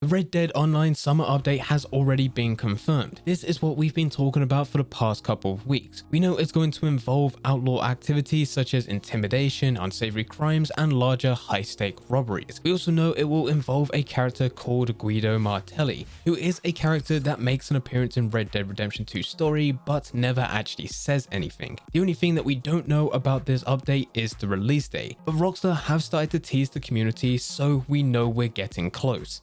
The Red Dead Online Summer update has already been confirmed. This is what we've been talking about for the past couple of weeks. We know it's going to involve outlaw activities such as intimidation, unsavory crimes, and larger high-stake robberies. We also know it will involve a character called Guido Martelli, who is a character that makes an appearance in Red Dead Redemption 2 story but never actually says anything. The only thing that we don't know about this update is the release date, but Rockstar have started to tease the community, so we know we're getting close.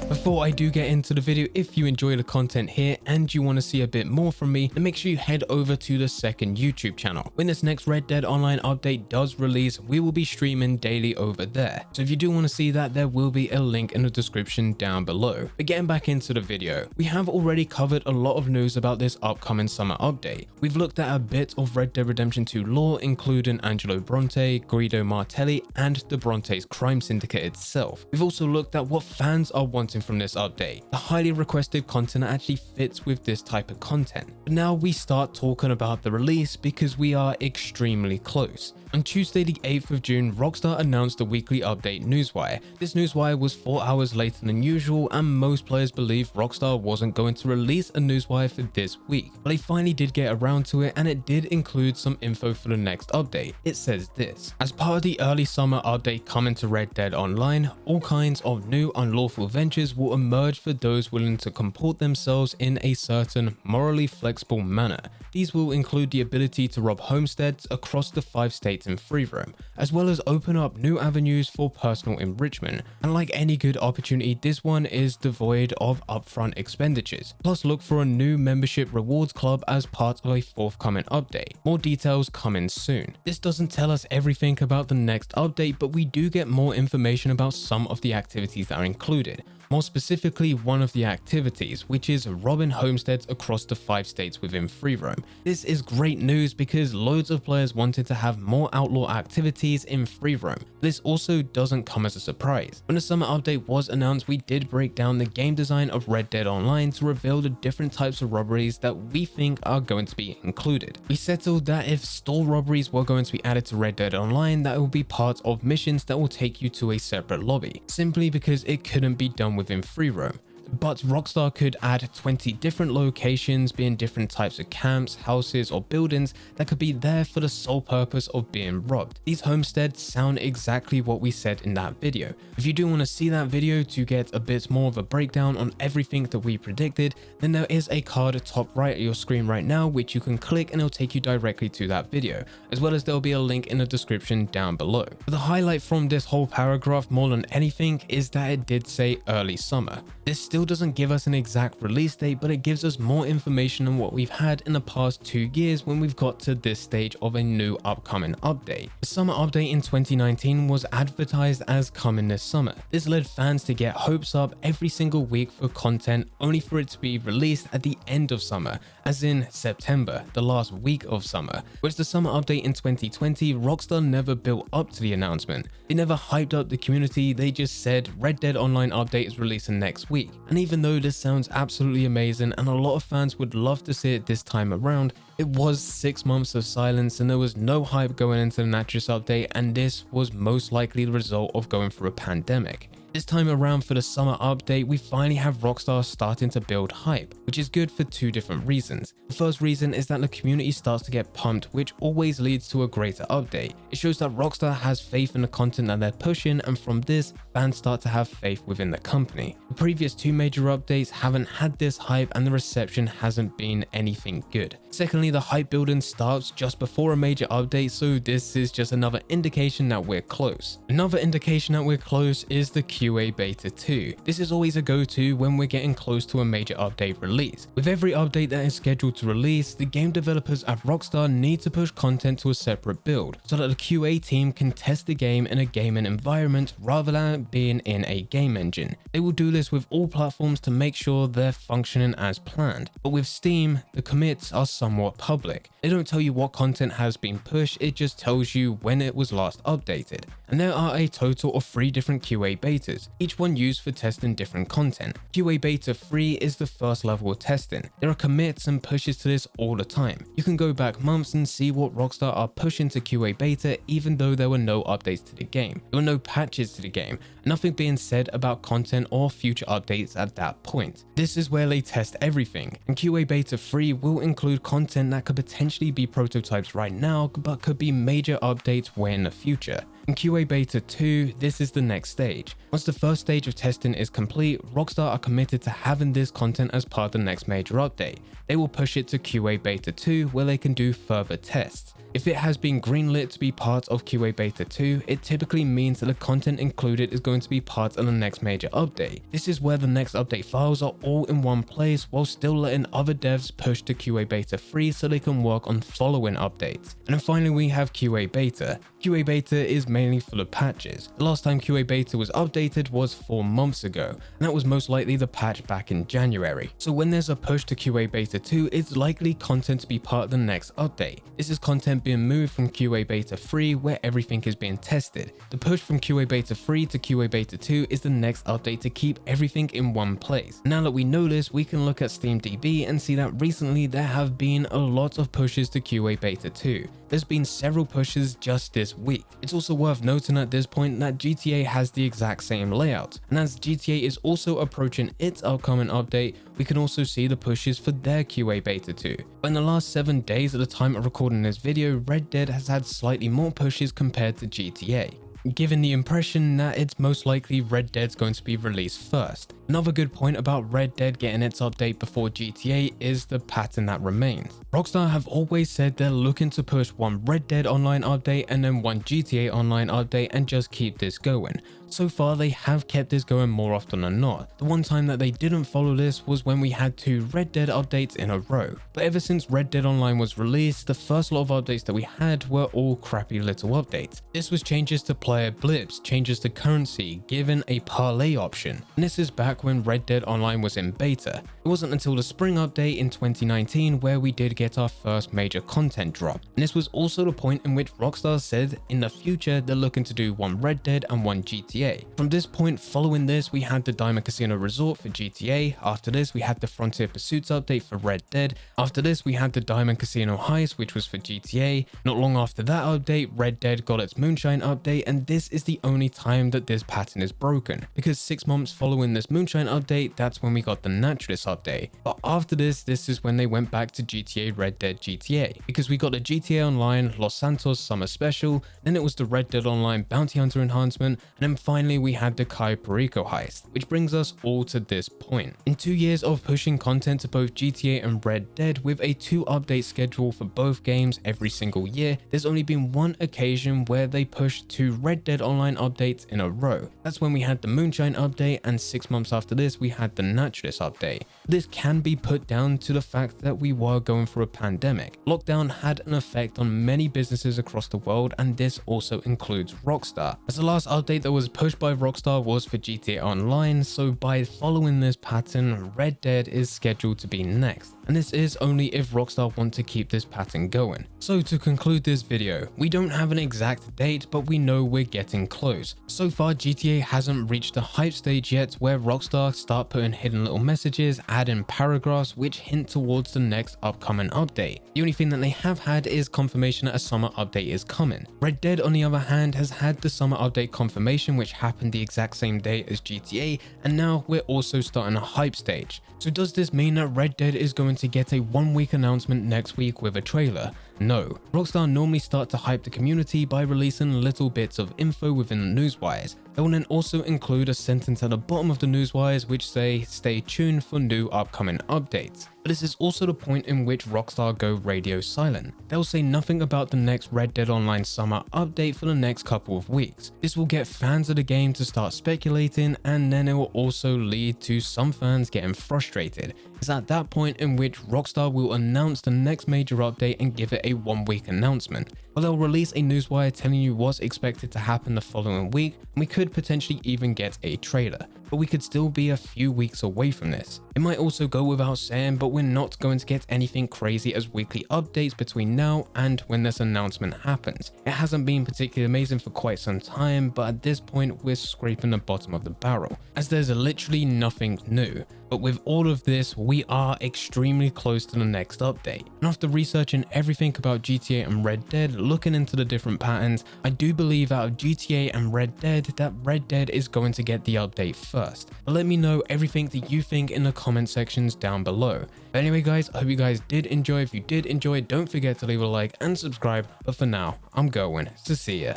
Before I do get into the video, if you enjoy the content here and you want to see a bit more from me, then make sure you head over to the second YouTube channel. When this next Red Dead Online update does release, we will be streaming daily over there. So if you do want to see that, there will be a link in the description down below. But getting back into the video, we have already covered a lot of news about this upcoming summer update. We've looked at a bit of Red Dead Redemption 2 lore, including Angelo Bronte, Guido Martelli, and the Bronte's crime syndicate itself. We've also looked at what fans are wanting from this update. The highly requested content actually fits with this type of content. But now we start talking about the release because we are extremely close. On Tuesday the 8th of June, Rockstar announced the weekly update newswire. This newswire was 4 hours later than usual, and most players believed Rockstar wasn't going to release a newswire for this week. But they finally did get around to it, and it did include some info for the next update. It says this: as part of the early summer update coming to Red Dead Online, all kinds of new unlawful ventures will emerge for those willing to comport themselves in a certain morally flexible manner. These will include the ability to rob homesteads across the 5 states in free roam, as well as open up new avenues for personal enrichment. And like any good opportunity, this one is devoid of upfront expenditures. Plus, look for a new membership rewards club as part of a forthcoming update. More details coming soon. This doesn't tell us everything about the next update, but we do get more information about some of the activities that are included. More specifically, one of the activities, which is robbing homesteads across the 5 states within free roam. This is great news because loads of players wanted to have more outlaw activities in free roam. This also doesn't come as a surprise. When the summer update was announced, we did break down the game design of Red Dead Online to reveal the different types of robberies that we think are going to be included. We settled that if store robberies were going to be added to Red Dead Online, that it will be part of missions that will take you to a separate lobby, simply because it couldn't be done within free roam. But Rockstar could add 20 different locations, being different types of camps, houses, or buildings that could be there for the sole purpose of being robbed. These homesteads sound exactly what we said in that video. If you do want to see that video to get a bit more of a breakdown on everything that we predicted, then there is a card top right of your screen right now which you can click and it'll take you directly to that video, as well as there'll be a link in the description down below. But the highlight from this whole paragraph more than anything is that it did say early summer. This still doesn't give us an exact release date, but it gives us more information than what we've had in the past 2 years when we've got to this stage of a new upcoming update. The summer update in 2019 was advertised as coming this summer. This led fans to get hopes up every single week for content, only for it to be released at the end of summer, as in September, the last week of summer. Whereas the summer update in 2020, Rockstar never built up to the announcement. They never hyped up the community, they just said Red Dead Online update is releasing next week. And even though this sounds absolutely amazing and a lot of fans would love to see it this time around, it was 6 months of silence and there was no hype going into the Natchez update, and this was most likely the result of going through a pandemic. This time around for the summer update, we finally have Rockstar starting to build hype, which is good for 2 different reasons. The first reason is that the community starts to get pumped, which always leads to a greater update. It shows that Rockstar has faith in the content that they're pushing, and from this, fans start to have faith within the company. The previous 2 major updates haven't had this hype and the reception hasn't been anything good. Secondly, the hype building starts just before a major update, so this is just another indication that we're close. Another indication that we're close is the QA Beta 2. This is always a go-to when we're getting close to a major update release. With every update that is scheduled to release, the game developers at Rockstar need to push content to a separate build so that the QA team can test the game in a gaming environment rather than being in a game engine. They will do this with all platforms to make sure they're functioning as planned. But with Steam, the commits are somewhat public. They don't tell you what content has been pushed, it just tells you when it was last updated. And there are a total of 3 different QA betas. phases, each one used for testing different content. QA Beta 3 is the first level of testing. There are commits and pushes to this all the time. You can go back months and see what Rockstar are pushing to QA Beta even though there were no updates to the game. There were no patches to the game, nothing being said about content or future updates at that point. This is where they test everything, and QA Beta 3 will include content that could potentially be prototypes right now but could be major updates way in the future. In QA Beta 2, this is the next stage. Once the first stage of testing is complete, Rockstar are committed to having this content as part of the next major update. They will push it to QA Beta 2 where they can do further tests. If it has been greenlit to be part of QA Beta 2, it typically means that the content included is going to be part of the next major update. This is where the next update files are all in one place while still letting other devs push to QA Beta 3 so they can work on following updates. And then finally we have QA Beta. QA Beta is mainly full of patches. The last time QA Beta was updated was 4 months ago, and that was most likely the patch back in January. So when there's a push to QA Beta 2, it's likely content to be part of the next update. This is content being moved from QA Beta 3 where everything is being tested. The push from QA Beta 3 to QA Beta 2 is the next update to keep everything in one place. Now that we know this, we can look at SteamDB and see that recently there have been a lot of pushes to QA Beta 2. There's been several pushes just this week. It's also worth noting at this point that GTA has the exact same layout, and as GTA is also approaching its upcoming update, we can also see the pushes for their QA Beta 2. But in the last 7 days at the time of recording this video, Red Dead has had slightly more pushes compared to GTA, giving the impression that it's most likely Red Dead's going to be released first. Another good point about Red Dead getting its update before GTA is the pattern that remains. Rockstar have always said they're looking to push one Red Dead Online update and then one GTA Online update and just keep this going. So far they have kept this going more often than not. The one time that they didn't follow this was when we had 2 Red Dead updates in a row. But ever since Red Dead Online was released, the first lot of updates that we had were all crappy little updates. This was changes to player blips, changes to currency, given a parlay option. And this is back when Red Dead Online was in beta. It wasn't until the spring update in 2019 where we did get our first major content drop. And this was also the point in which Rockstar said in the future they're looking to do one Red Dead and one GTA. From this point, following this, we had the Diamond Casino Resort for GTA. After this, we had the Frontier Pursuits update for Red Dead. After this, we had the Diamond Casino Heist, which was for GTA. Not long after that update, Red Dead got its Moonshine update, and this is the only time that this pattern is broken, because 6 months following this Moonshine update, that's when we got the Naturalist update. But after this is when they went back to GTA Red Dead GTA, because we got the GTA Online Los Santos Summer Special, then it was the Red Dead Online Bounty Hunter enhancement, and then finally we had the Cayo Perico Heist, which brings us all to this point. In 2 years of pushing content to both GTA and Red Dead with a 2 update schedule for both games every single year, there's only been one occasion where they pushed 2 Red Dead Online updates in a row. That's when we had the Moonshine update, and 6 months after this we had the Naturalist update. This can be put down to the fact that we were going through a pandemic. Lockdown had an effect on many businesses across the world, and this also includes Rockstar, as the last update that was pushed by Rockstar was for GTA Online, so by following this pattern, Red Dead is scheduled to be next. And this is only if Rockstar want to keep this pattern going. So to conclude this video, we don't have an exact date, but we know we're getting close. So far, GTA hasn't reached the hype stage yet where Rockstar start putting hidden little messages, adding paragraphs which hint towards the next upcoming update. The only thing that they have had is confirmation that a summer update is coming. Red Dead, on the other hand, has had the summer update confirmation, which happened the exact same day as GTA, and now we're also starting a hype stage. So does this mean that Red Dead is going to get a 1-week announcement next week with a trailer? No. Rockstar normally start to hype the community by releasing little bits of info within the newswires. They will then also include a sentence at the bottom of the newswires which say, "Stay tuned for new upcoming updates." But this is also the point in which Rockstar go radio silent. They'll say nothing about the next Red Dead Online Summer update for the next couple of weeks. This will get fans of the game to start speculating, and then it will also lead to some fans getting frustrated. It's at that point in which Rockstar will announce the next major update and give it a 1-week announcement. Or they'll release a newswire telling you what's expected to happen the following week, and we could potentially even get a trailer, but we could still be a few weeks away from this. It might also go without saying, but we're not going to get anything crazy as weekly updates between now and when this announcement happens. It hasn't been particularly amazing for quite some time, but at this point we're scraping the bottom of the barrel, as there's literally nothing new. But with all of this, we are extremely close to the next update. And after researching everything about GTA and Red Dead, looking into the different patterns, I do believe out of GTA and Red Dead that Red Dead is going to get the update first. But let me know everything that you think in the comment sections down below. But anyway guys, I hope you guys did enjoy. If you did enjoy, don't forget to leave a like and subscribe. But for now, I'm going to see ya.